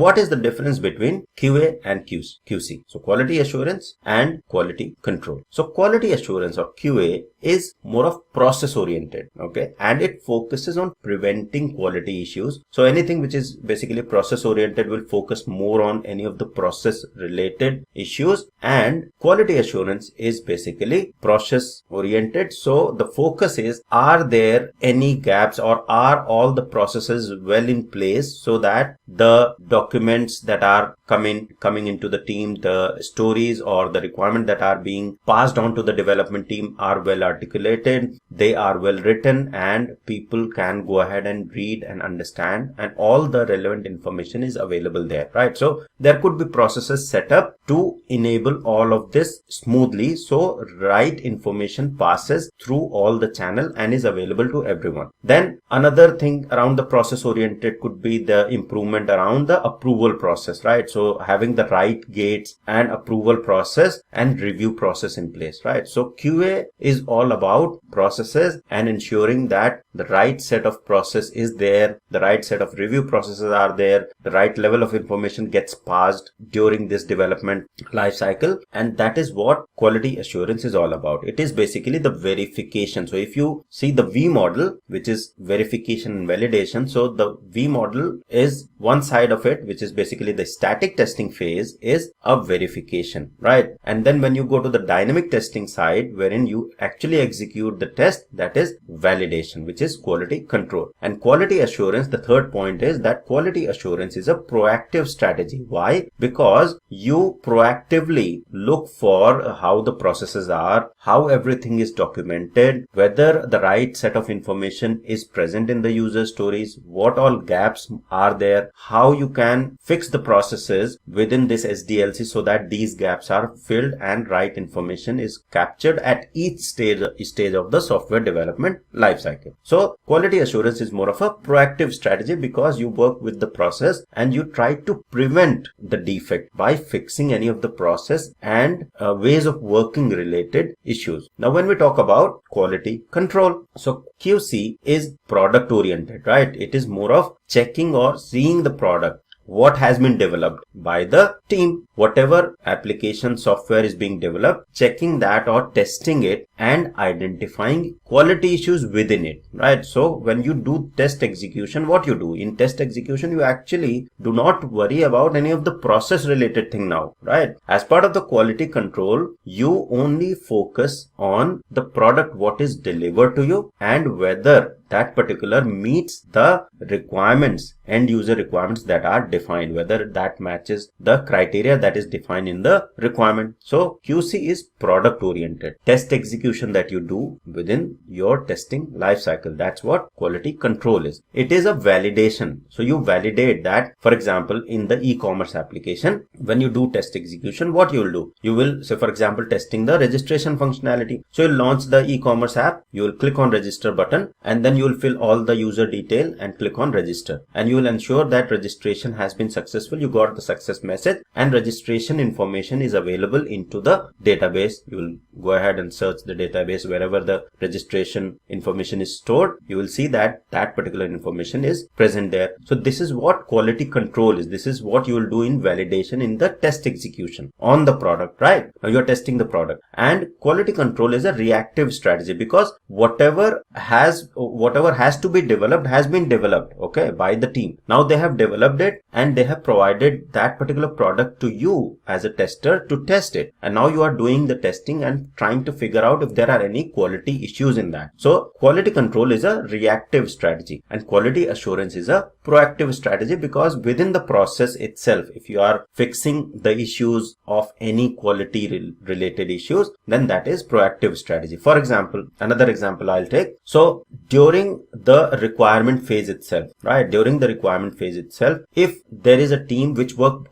what is the difference between QA and QC? So quality assurance and quality control. So quality assurance or QA is more of process oriented, okay, and it focuses on preventing quality issues. So anything which is basically process oriented will focus more on any of the process related issues, and quality assurance is basically process oriented. So the focus is, are there any gaps or are all the processes well in place so that the documents that are coming into the team, the stories or the requirement that are being passed on to the development team are well articulated, they are well written, and people can go ahead and read and understand, and all the relevant information is available there, right? So there could be processes set up to enable all of this smoothly, so right information passes through all the channel and is available to everyone. Then another thing around the process oriented could be the improvement around the approval process, right? So having the right gates and approval process and review process in place, right? So QA is all about processes and ensuring that the right set of process is there, the right set of review processes are there, the right level of information gets passed during this development life cycle, and that is what quality assurance is all about. It is basically the verification. So if you see the V model, which is verification and validation, so the V model is one side of it, which is basically the static testing phase, is a verification, right? And then when you go to the dynamic testing side, wherein you actually execute the test, that is validation, which is quality control. And quality assurance, the third point is that quality assurance is a proactive strategy. Why? Because you proactively look for how the processes are, how everything is documented, whether the right set of information is present in the user stories, what all gaps are there, how you can fix the processes within this SDLC so that these gaps are filled and right information is captured at each stage of the software development lifecycle. So quality assurance is more of a proactive strategy because you work with the process and you try to prevent the defect by fixing any of the process and ways of working related issues. Now when we talk about quality control, so QC is product oriented, right? It is more of checking or seeing the product, what has been developed by the team, whatever application software is being developed, checking that or testing it and identifying quality issues within it, right? So when you do test execution, what you do in test execution, you actually do not worry about any of the process related thing now, right? As part of the quality control, you only focus on the product, what is delivered to you, and whether that particular meets the requirements, end user requirements that are defined, whether that matches the criteria that is defined in the requirement. So QC is product oriented, test execution that you do within your testing life cycle. That's what quality control is. It is a validation. So you validate that, for example, in the e-commerce application, when you do test execution, what you will do, you will say, for example, testing the registration functionality. So you launch the e-commerce app, you will click on register button, and then you will fill all the user detail and click on register, and you will ensure that registration has been successful. You got the success message and registration information is available into the database. You will go ahead and search the database wherever the registration information is stored. You will see that that particular information is present there. So this is what quality control is. This is what you will do in validation in the test execution on the product, right? Now you're testing the product, and quality control is a reactive strategy because whatever has to be developed has been developed, okay, by the team. Now they have developed it and they have provided that particular product to you as a tester to test it, and now you are doing the testing and trying to figure out if there are any quality issues in that. So quality control is a reactive strategy and quality assurance is a proactive strategy, because within the process itself, if you are fixing the issues of any quality related issues, then that is proactive strategy. For example, another example I'll take. So during the requirement phase itself, right? During the requirement phase itself, if there is a team which work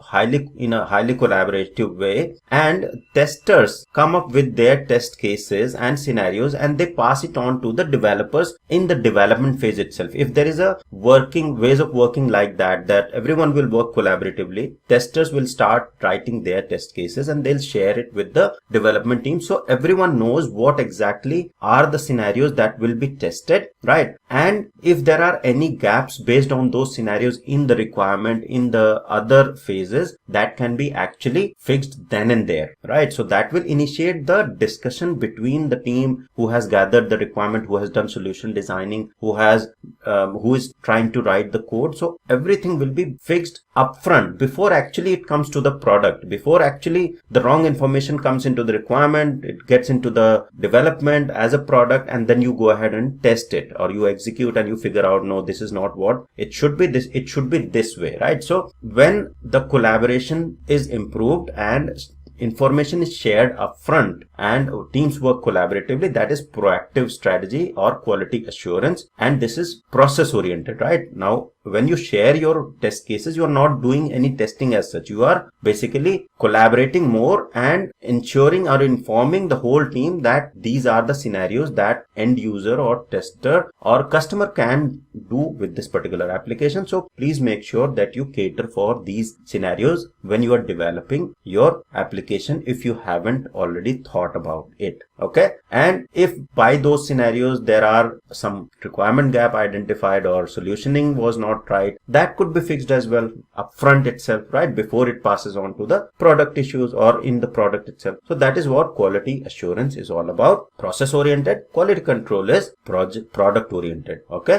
in a highly collaborative way and testers come up with their test cases and scenarios and they pass it on to the developers in the development phase itself. If there is a ways of working like that everyone will work collaboratively, testers will start writing their test cases and they'll share it with the development team, so everyone knows what exactly are the scenarios that will be tested, right? right? And if there are any gaps based on those scenarios in the requirement in the other phases, that can be actually fixed then and there, right? So that will initiate the discussion between the team who has gathered the requirement, who has done solution designing, who is trying to write the code. So everything will be fixed upfront before actually it comes to the product, before actually the wrong information comes into the requirement, it gets into the development as a product, and then you go ahead and test it, or you execute and you figure out, no, this is not what it should be, it should be this way, right? So when the collaboration is improved and information is shared upfront and teams work collaboratively, that is proactive strategy or quality assurance, and this is process oriented, right? Now when you share your test cases, you are not doing any testing as such. You are basically collaborating more and ensuring or informing the whole team that these are the scenarios that end user or tester or customer can do with this particular application. So please make sure that you cater for these scenarios when you are developing your application, if you haven't already thought about it. Okay. And if by those scenarios there are some requirement gap identified or solutioning was not right, that could be fixed as well upfront itself, right, before it passes on to the product issues or in the product itself. So that is what quality assurance is all about. Process oriented, quality control is product oriented. Okay.